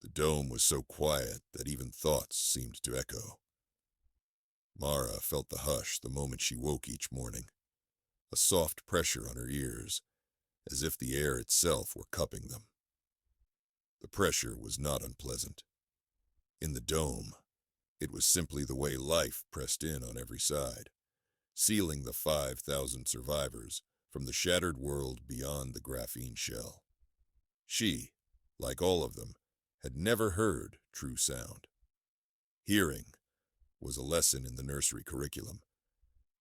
The dome was so quiet that even thoughts seemed to echo. Mara felt the hush the moment she woke each morning, a soft pressure on her ears, as if the air itself were cupping them. The pressure was not unpleasant. In the dome, it was simply the way life pressed in on every side, sealing the 5,000 survivors from the shattered world beyond the graphene shell. She, like all of them, had never heard true sound. Hearing was a lesson in the nursery curriculum,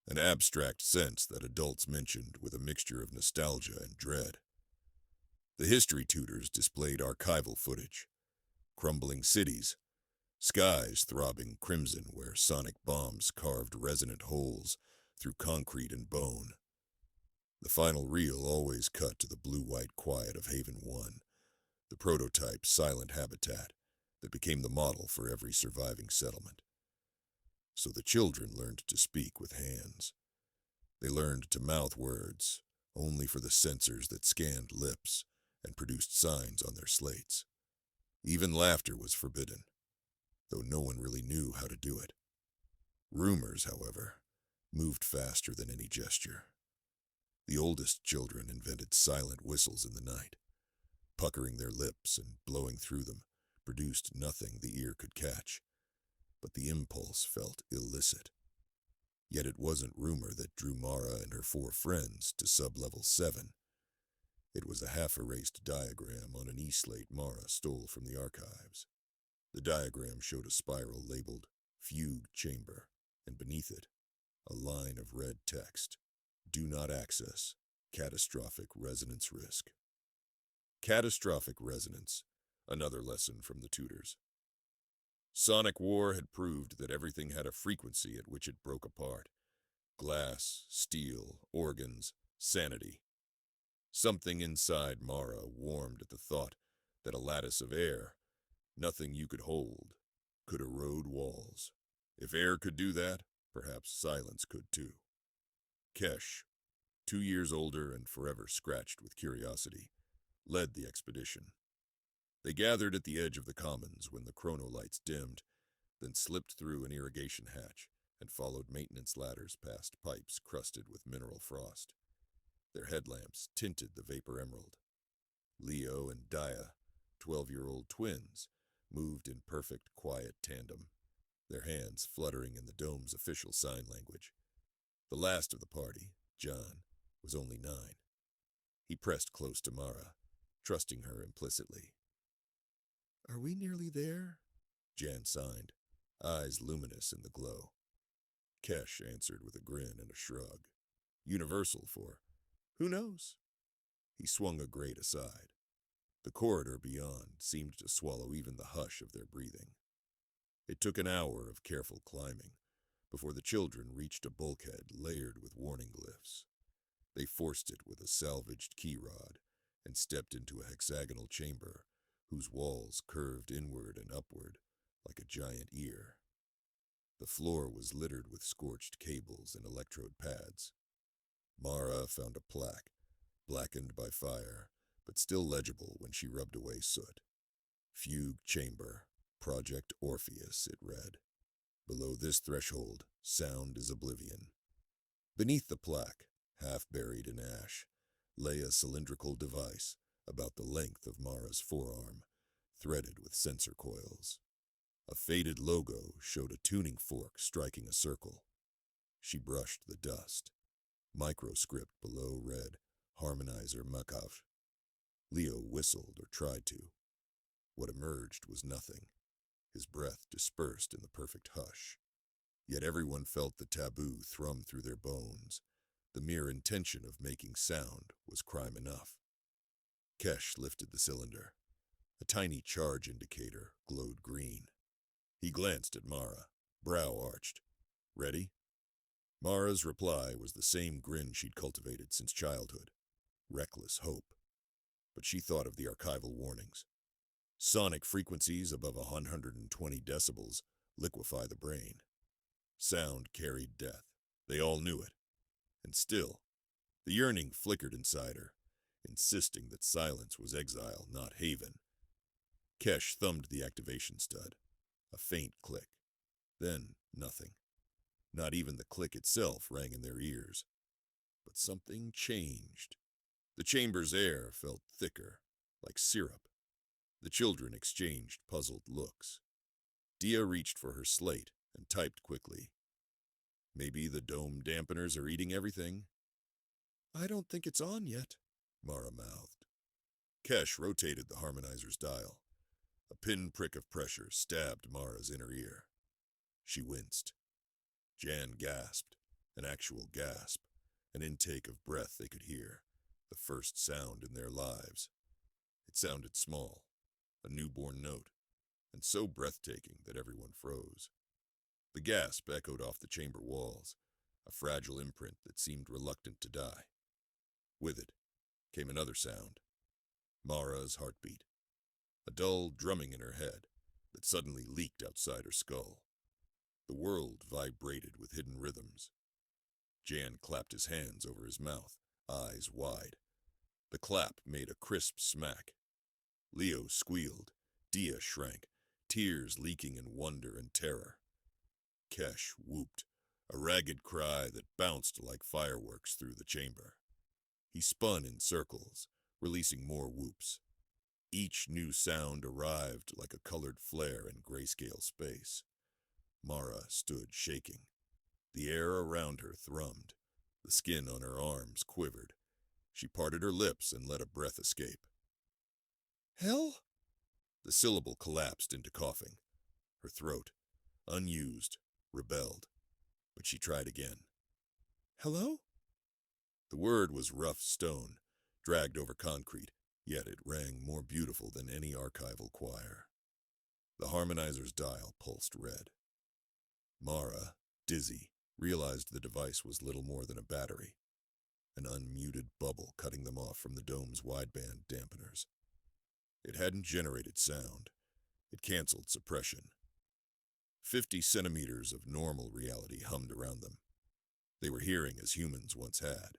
an abstract sense that adults mentioned with a mixture of nostalgia and dread. The history tutors displayed archival footage, crumbling cities, skies throbbing crimson where sonic bombs carved resonant holes through concrete and bone. The final reel always cut to the blue-white quiet of Haven 1, the prototype silent habitat that became the model for every surviving settlement. So the children learned to speak with hands. They learned to mouth words only for the sensors that scanned lips and produced signs on their slates. Even laughter was forbidden, though no one really knew how to do it. Rumors, however, moved faster than any gesture. The oldest children invented silent whistles in the night. Puckering their lips and blowing through them produced nothing the ear could catch, but the impulse felt illicit. Yet it wasn't rumor that drew Mara and her 4 friends to sub-level 7. It was a half-erased diagram on an E-slate Mara stole from the archives. The diagram showed a spiral labeled Fugue Chamber, and beneath it, a line of red text: Do not access. Catastrophic resonance risk. Catastrophic resonance, another lesson from the tutors. Sonic war had proved that everything had a frequency at which it broke apart. Glass, steel, organs, sanity. Something inside Mara warmed at the thought that a lattice of air, nothing you could hold, could erode walls. If air could do that, perhaps silence could too. Kesh, 2 years older and forever scratched with curiosity, led the expedition. They gathered at the edge of the commons when the chronolights dimmed, then slipped through an irrigation hatch and followed maintenance ladders past pipes crusted with mineral frost. Their headlamps tinted the vapor emerald. Leo and Dia, 12-year-old twins, moved in perfect, quiet tandem, their hands fluttering in the dome's official sign language. The last of the party, John, was only 9. He pressed close to Mara, trusting her implicitly. "Are we nearly there?" Jan signed, eyes luminous in the glow. Kesh answered with a grin and a shrug, universal for, "Who knows?" He swung a grate aside. The corridor beyond seemed to swallow even the hush of their breathing. It took an hour of careful climbing before the children reached a bulkhead layered with warning glyphs. They forced it with a salvaged key rod and stepped into a hexagonal chamber whose walls curved inward and upward like a giant ear. The floor was littered with scorched cables and electrode pads. Mara found a plaque, blackened by fire, but still legible when she rubbed away soot. Fugue Chamber, Project Orpheus, it read. Below this threshold, sound is oblivion. Beneath the plaque, half buried in ash, lay a cylindrical device about the length of Mara's forearm, threaded with sensor coils. A faded logo showed a tuning fork striking a circle. She brushed the dust. Microscript below read, Harmonizer Makav. Leo whistled or tried to. What emerged was nothing. His breath dispersed in the perfect hush. Yet everyone felt the taboo thrum through their bones. The mere intention of making sound was crime enough. Kesh lifted the cylinder. A tiny charge indicator glowed green. He glanced at Mara, brow arched. Ready? Mara's reply was the same grin she'd cultivated since childhood. Reckless hope. But she thought of the archival warnings. Sonic frequencies above 120 decibels liquefy the brain. Sound carried death. They all knew it. And still, the yearning flickered inside her, insisting that silence was exile, not haven. Kesh thumbed the activation stud. A faint click. Then nothing. Not even the click itself rang in their ears. But something changed. The chamber's air felt thicker, like syrup. The children exchanged puzzled looks. Dia reached for her slate and typed quickly. Maybe the dome dampeners are eating everything? I don't think it's on yet, Mara mouthed. Kesh rotated the harmonizer's dial. A pinprick of pressure stabbed Mara's inner ear. She winced. Jan gasped, an actual gasp, an intake of breath they could hear, the first sound in their lives. It sounded small, a newborn note, and so breathtaking that everyone froze. The gasp echoed off the chamber walls, a fragile imprint that seemed reluctant to die. With it came another sound, Mara's heartbeat, a dull drumming in her head that suddenly leaked outside her skull. The world vibrated with hidden rhythms. Jan clapped his hands over his mouth, eyes wide. The clap made a crisp smack. Leo squealed. Dia shrank, tears leaking in wonder and terror. Kesh whooped, a ragged cry that bounced like fireworks through the chamber. He spun in circles, releasing more whoops. Each new sound arrived like a colored flare in grayscale space. Mara stood shaking. The air around her thrummed. The skin on her arms quivered. She parted her lips and let a breath escape. Hell? The syllable collapsed into coughing. Her throat, unused, rebelled. But she tried again. Hello? The word was rough stone, dragged over concrete, yet it rang more beautiful than any archival choir. The harmonizer's dial pulsed red. Mara, dizzy, realized the device was little more than a battery, an unmuted bubble cutting them off from the dome's wideband dampeners. It hadn't generated sound. It canceled suppression. 50 centimeters of normal reality hummed around them. They were hearing as humans once had,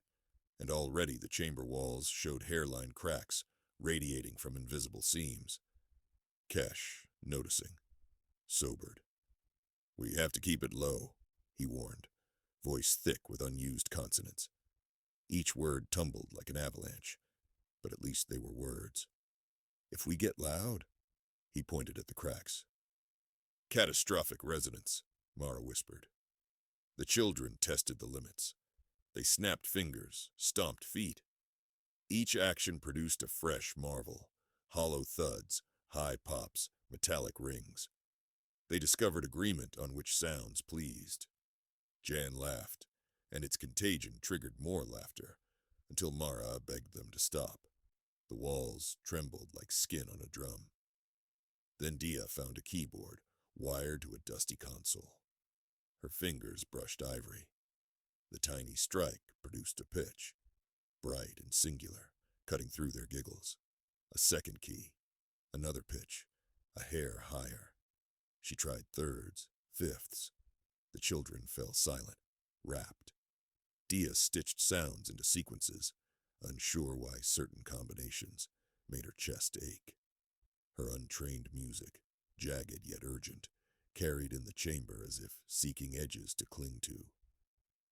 and already the chamber walls showed hairline cracks radiating from invisible seams. Kesh, noticing, sobered. We have to keep it low, he warned, voice thick with unused consonants. Each word tumbled like an avalanche, but at least they were words. If we get loud, he pointed at the cracks. Catastrophic resonance, Mara whispered. The children tested the limits. They snapped fingers, stomped feet. Each action produced a fresh marvel, hollow thuds, high pops, metallic rings. They discovered agreement on which sounds pleased. Jan laughed, and its contagion triggered more laughter, until Mara begged them to stop. The walls trembled like skin on a drum. Then Dia found a keyboard, wired to a dusty console. Her fingers brushed ivory. The tiny strike produced a pitch, bright and singular, cutting through their giggles. A second key, another pitch, a hair higher. She tried thirds, fifths. The children fell silent, rapt. Dia stitched sounds into sequences, unsure why certain combinations made her chest ache. Her untrained music, jagged yet urgent, carried in the chamber as if seeking edges to cling to.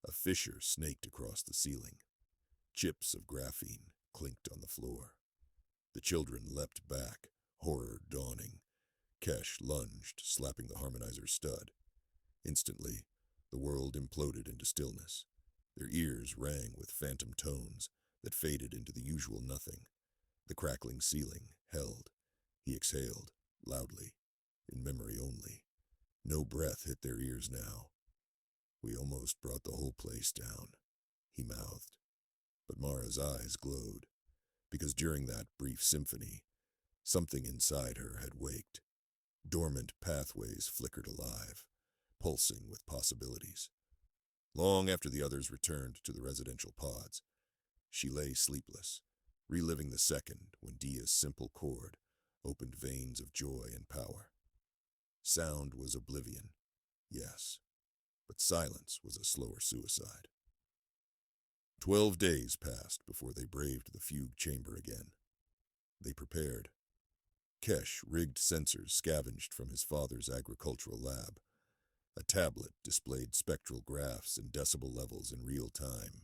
A fissure snaked across the ceiling. Chips of graphene clinked on the floor. The children leapt back, horror dawning. Kesh lunged, slapping the harmonizer's stud. Instantly, the world imploded into stillness. Their ears rang with phantom tones that faded into the usual nothing. The crackling ceiling held. He exhaled, loudly, in memory only. No breath hit their ears now. We almost brought the whole place down, he mouthed. But Mara's eyes glowed, because during that brief symphony, something inside her had waked. Dormant pathways flickered alive, pulsing with possibilities. Long after the others returned to the residential pods, she lay sleepless, reliving the second when Dia's simple chord opened veins of joy and power. Sound was oblivion, yes, but silence was a slower suicide. 12 days passed before they braved the fugue chamber again. They prepared. Kesh rigged sensors scavenged from his father's agricultural lab. A tablet displayed spectral graphs and decibel levels in real time.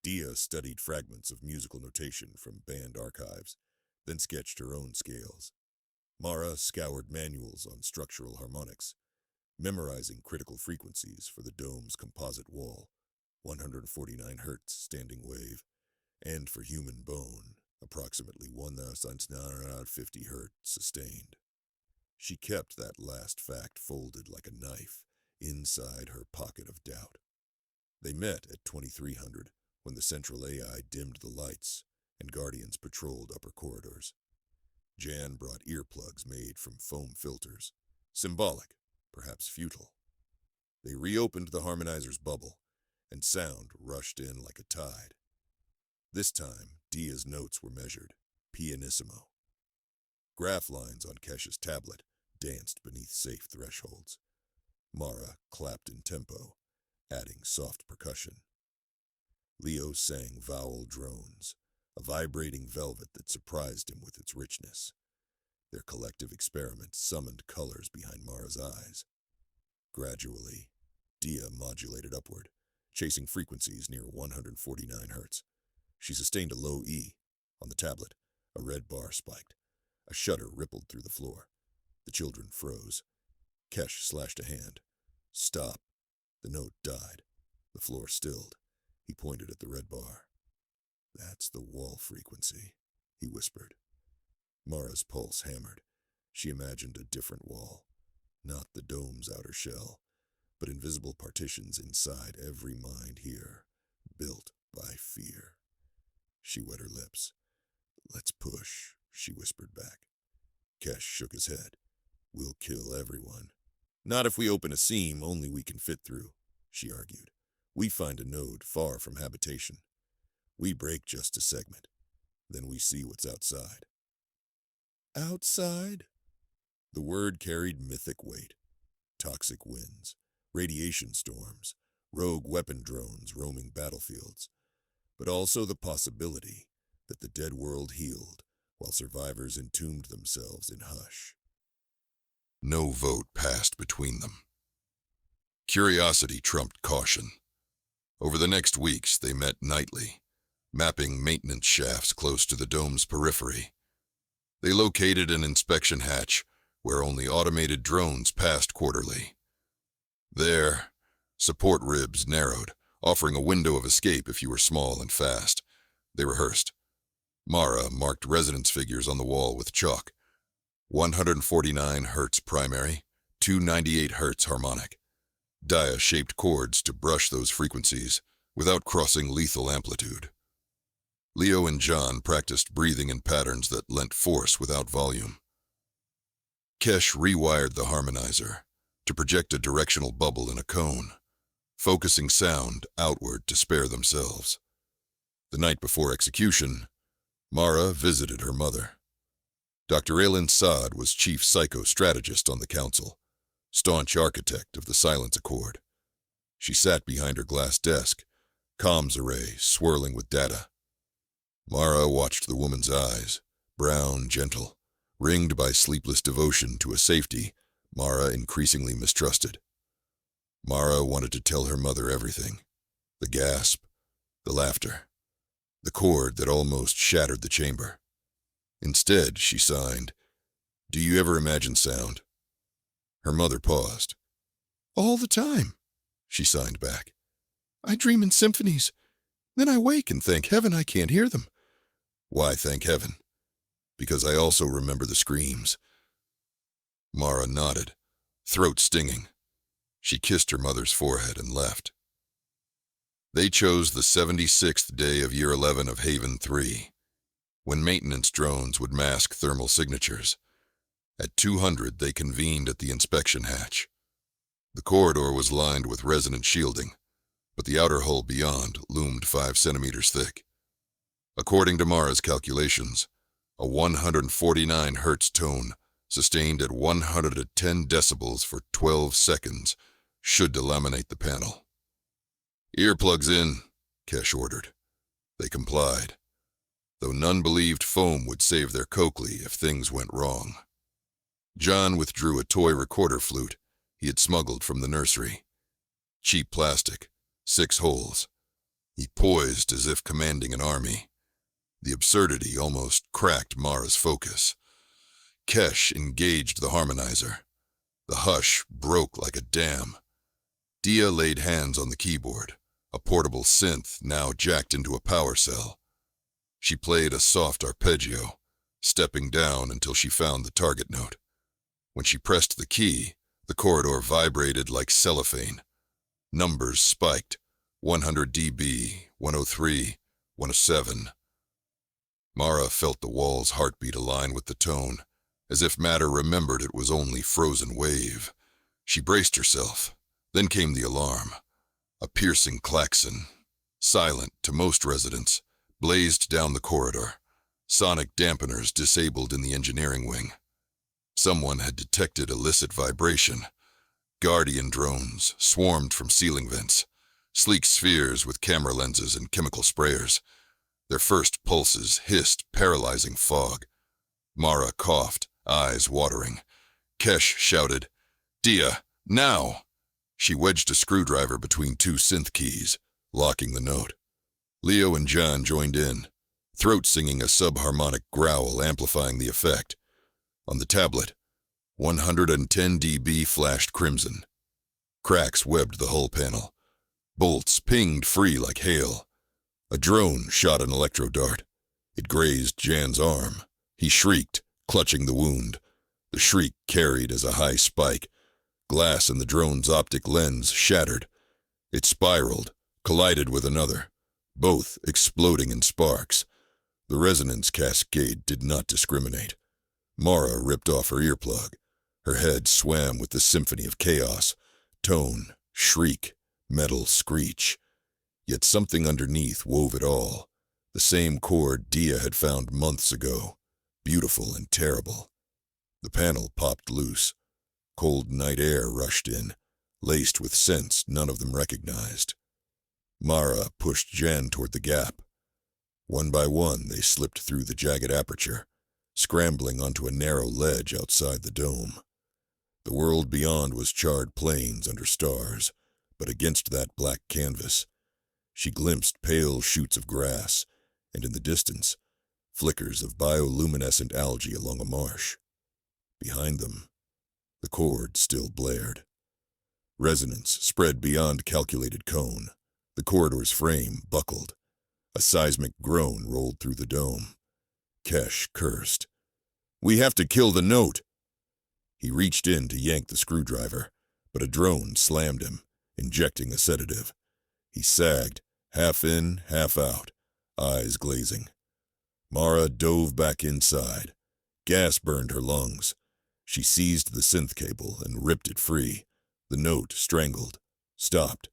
Dia studied fragments of musical notation from band archives, then sketched her own scales. Mara scoured manuals on structural harmonics, memorizing critical frequencies for the dome's composite wall, 149 Hz standing wave, and for human bone, approximately 1,950 Hz sustained. She kept that last fact folded like a knife inside her pocket of doubt. They met at 2300 when the central AI dimmed the lights and Guardians patrolled upper corridors. Jan brought earplugs made from foam filters, symbolic, perhaps futile. They reopened the harmonizer's bubble, and sound rushed in like a tide. This time, Dia's notes were measured, pianissimo. Graph lines on Kesh's tablet danced beneath safe thresholds. Mara clapped in tempo, adding soft percussion. Leo sang vowel drones, a vibrating velvet that surprised him with its richness. Their collective experiment summoned colors behind Mara's eyes. Gradually, Dia modulated upward, chasing frequencies near 149 Hz. She sustained a low E. On the tablet, a red bar spiked. A shudder rippled through the floor. The children froze. Kesh slashed a hand. Stop. The note died. The floor stilled. He pointed at the red bar. That's the wall frequency, he whispered. Mara's pulse hammered. She imagined a different wall. Not the dome's outer shell, but invisible partitions inside every mind here, built by fear. She wet her lips. Let's push, she whispered back. Kesh shook his head. We'll kill everyone. Not if we open a seam only we can fit through, she argued. We find a node far from habitation. We break just a segment. Then we see what's outside. Outside? The word carried mythic weight. Toxic winds, radiation storms, rogue weapon drones roaming battlefields, but also the possibility that the dead world healed while survivors entombed themselves in hush. No vote passed between them. Curiosity trumped caution. Over the next weeks, they met nightly, mapping maintenance shafts close to the dome's periphery. They located an inspection hatch where only automated drones passed quarterly. There, support ribs narrowed, offering a window of escape if you were small and fast. They rehearsed. Mara marked resonance figures on the wall with chalk. 149 Hz primary, 298 Hz harmonic. Dia-shaped chords to brush those frequencies without crossing lethal amplitude. Leo and John practiced breathing in patterns that lent force without volume. Kesh rewired the harmonizer to project a directional bubble in a cone, focusing sound outward to spare themselves. The night before execution, Mara visited her mother. Dr. Aylin Saad was chief psychostrategist on the council, staunch architect of the Silence Accord. She sat behind her glass desk, comms array swirling with data. Mara watched the woman's eyes, brown, gentle, ringed by sleepless devotion to a safety Mara increasingly mistrusted. Mara wanted to tell her mother everything. The gasp, the laughter, the chord that almost shattered the chamber. Instead, she signed, "Do you ever imagine sound?" Her mother paused. "All the time," she signed back. "I dream in symphonies. Then I wake and thank heaven I can't hear them." "Why thank heaven?" "Because I also remember the screams." Mara nodded, throat stinging. She kissed her mother's forehead and left. They chose the 76th day of Year 11 of Haven 3, when maintenance drones would mask thermal signatures. At 200, they convened at the inspection hatch. The corridor was lined with resonant shielding, but the outer hull beyond loomed 5 centimeters thick. According to Mara's calculations, a 149 Hz tone sustained at 110 decibels for 12 seconds should delaminate the panel. "Earplugs in," Kesh ordered. They complied. though none believed foam would save their Coakley if things went wrong. John withdrew a toy recorder flute he had smuggled from the nursery. Cheap plastic, 6 holes. He poised as if commanding an army. The absurdity almost cracked Mara's focus. Kesh engaged the harmonizer. The hush broke like a dam. Dia laid hands on the keyboard, a portable synth now jacked into a power cell. She played a soft arpeggio, stepping down until she found the target note. When she pressed the key, the corridor vibrated like cellophane. Numbers spiked, 100 dB, 103, 107. Mara felt the wall's heartbeat align with the tone, as if matter remembered it was only frozen wave. She braced herself. Then came the alarm. A piercing klaxon, silent to most residents, blazed down the corridor. Sonic dampeners disabled in the engineering wing. Someone had detected illicit vibration. Guardian drones swarmed from ceiling vents, sleek spheres with camera lenses and chemical sprayers. Their first pulses hissed paralyzing fog. Mara coughed, eyes watering. Kesh shouted, "Dia, now!" She wedged a screwdriver between 2 synth keys, locking the note. Leo and John joined in, throat singing a subharmonic growl amplifying the effect. On the tablet, 110 dB flashed crimson. Cracks webbed the hull panel. Bolts pinged free like hail. A drone shot an electro dart. It grazed Jan's arm. He shrieked, clutching the wound. The shriek carried as a high spike. Glass in the drone's optic lens shattered. It spiraled, collided with another, both exploding in sparks. The resonance cascade did not discriminate. Mara ripped off her earplug. Her head swam with the symphony of chaos. Tone, shriek, metal screech. Yet something underneath wove it all. The same chord Dia had found months ago, beautiful and terrible. The panel popped loose. Cold night air rushed in, laced with scents none of them recognized. Mara pushed Jan toward the gap. One by one, they slipped through the jagged aperture, scrambling onto a narrow ledge outside the dome. The world beyond was charred plains under stars, but against that black canvas, she glimpsed pale shoots of grass, and in the distance, flickers of bioluminescent algae along a marsh. Behind them, the cord still blared. Resonance spread beyond calculated cone. The corridor's frame buckled. A seismic groan rolled through the dome. Kesh cursed. "We have to kill the note!" He reached in to yank the screwdriver, but a drone slammed him, injecting a sedative. He sagged, half in, half out, eyes glazing. Mara dove back inside. Gas burned her lungs. She seized the synth cable and ripped it free. The note strangled, stopped.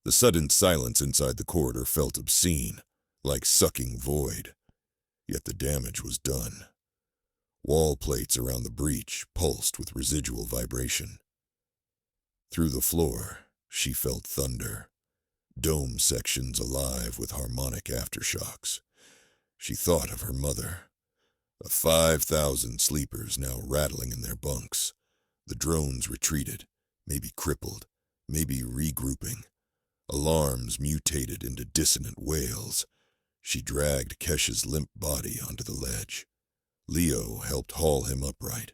The sudden silence inside the corridor felt obscene, like sucking void. Yet the damage was done. Wall plates around the breach pulsed with residual vibration. Through the floor, she felt thunder. Dome sections alive with harmonic aftershocks. She thought of her mother. Of 5,000 sleepers now rattling in their bunks. The drones retreated, maybe crippled, maybe regrouping. Alarms mutated into dissonant wails. She dragged Kesh's limp body onto the ledge. Leo helped haul him upright.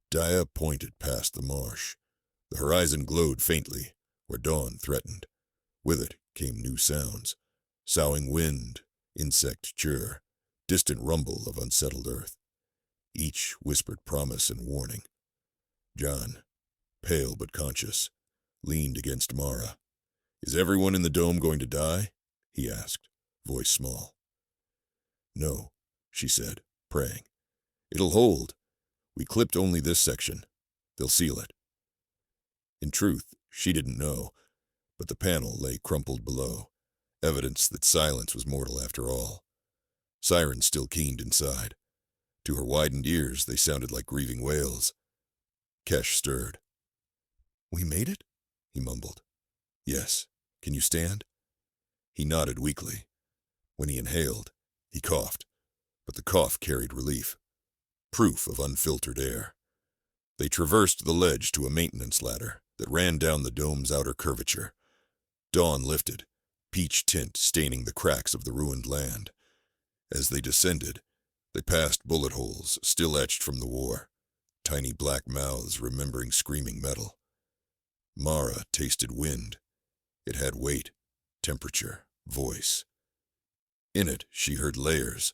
Dia pointed past the marsh. The horizon glowed faintly, where dawn threatened. With it came new sounds. Soughing wind, insect chirr, distant rumble of unsettled earth. Each whispered promise and warning. John, pale but conscious, leaned against Mara. "Is everyone in the dome going to die?" he asked, voice small. "No," she said, praying. "It'll hold. We clipped only this section. They'll seal it." In truth, she didn't know, but the panel lay crumpled below, evidence that silence was mortal after all. Sirens still keened inside. To her widened ears, they sounded like grieving wails. Kesh stirred. "We made it?" he mumbled. "Yes. Can you stand?" He nodded weakly. When he inhaled, he coughed. but the cough carried relief, proof of unfiltered air. They traversed the ledge to a maintenance ladder that ran down the dome's outer curvature. Dawn lifted, peach tint staining the cracks of the ruined land. As they descended, they passed bullet holes still etched from the war, tiny black mouths remembering screaming metal. Mara tasted wind. It had weight, temperature, voice. In it, she heard layers,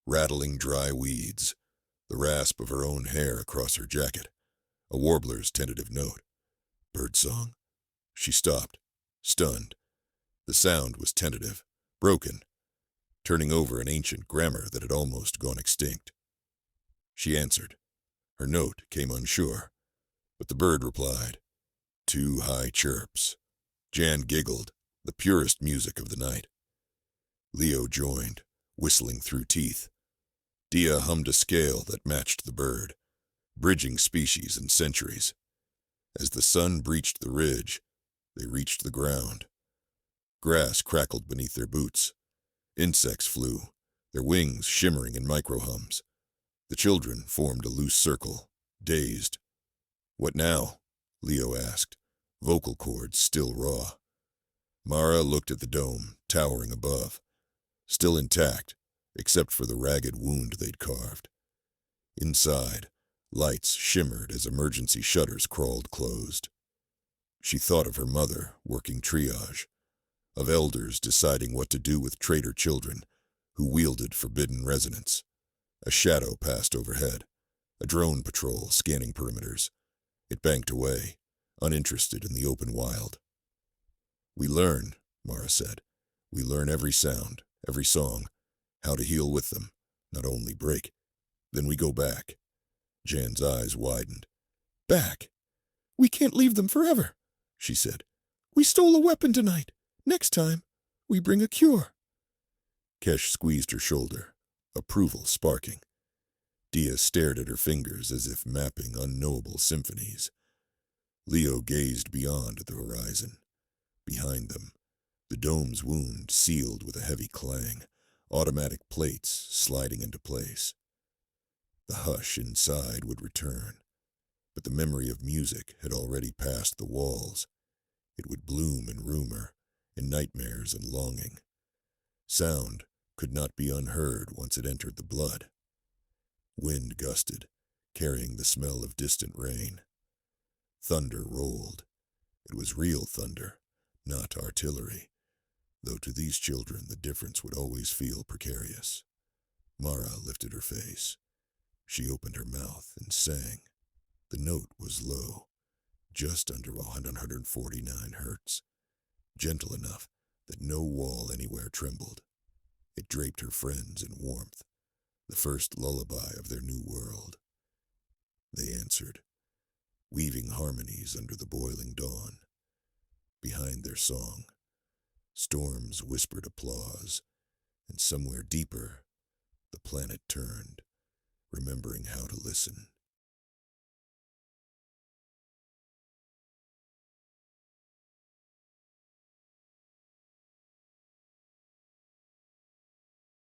rattling dry weeds, the rasp of her own hair across her jacket, a warbler's tentative note. Birdsong? She stopped, stunned. The sound was tentative, broken, turning over an ancient grammar that had almost gone extinct. She answered. Her note came unsure, but the bird replied. 2 high chirps. Jan giggled, the purest music of the night. Leo joined, whistling through teeth. Dia hummed a scale that matched the bird, bridging species and centuries. As the sun breached the ridge, they reached the ground. Grass crackled beneath their boots. Insects flew, their wings shimmering in microhums. The children formed a loose circle, dazed. What now? Leo asked, vocal cords still raw. Mara looked at the dome, towering above, still intact, except for the ragged wound they'd carved. Inside, lights shimmered as emergency shutters crawled closed. She thought of her mother working triage, of elders deciding what to do with traitor children who wielded forbidden resonance. A shadow passed overhead, a drone patrol scanning perimeters. It banked away, uninterested in the open wild. We learn, Mara said. We learn every sound, every song, how to heal with them, not only break. Then we go back. Jan's eyes widened. Back? We can't leave them forever, she said. We stole a weapon tonight. Next time, we bring a cure. Kesh squeezed her shoulder, approval sparking. Dia stared at her fingers as if mapping unknowable symphonies. Leo gazed beyond the horizon. Behind them, the dome's wound sealed with a heavy clang, automatic plates sliding into place. The hush inside would return, but the memory of music had already passed the walls. It would bloom in rumor, in nightmares and longing. Sound could not be unheard once it entered the blood. Wind gusted, carrying the smell of distant rain. Thunder rolled. It was real thunder, not artillery, though to these children the difference would always feel precarious. Mara lifted her face. She opened her mouth and sang. The note was low, just under 149 hertz, gentle enough that no wall anywhere trembled. It draped her friends in warmth, the first lullaby of their new world. They answered, weaving harmonies under the boiling dawn. Behind their song, storms whispered applause, and somewhere deeper, the planet turned, remembering how to listen.